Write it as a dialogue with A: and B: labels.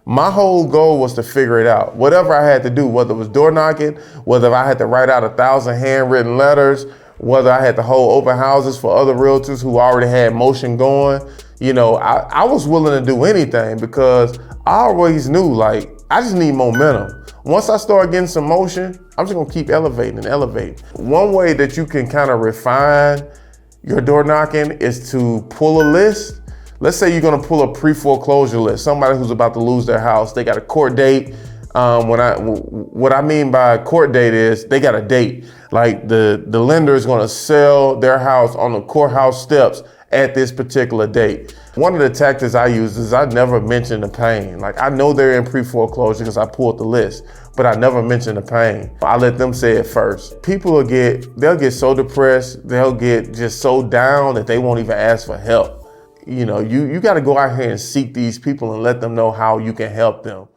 A: My whole goal was to figure it out. Whatever I had to do, whether it was door knocking, whether I had to write out 1,000 handwritten letters, whether I had to hold open houses for other realtors who already had motion going, I was willing to do anything because I always knew, like, I just need momentum. Once I start getting some motion, I'm just gonna keep elevating and elevating. One way that you can kind of refine your door knocking is to pull a list. Let's say you're gonna pull a pre-foreclosure list, somebody who's about to lose their house, they got a court date. What I mean by court date is they got a date. Like the lender is gonna sell their house on the courthouse steps at this particular date. One of the tactics I use is I never mention the pain. Like I know they're in pre-foreclosure because I pulled the list, but I never mention the pain. I let them say it first. People they'll get so depressed, they'll get just so down that they won't even ask for help. You gotta go out here and seek these people and let them know how you can help them.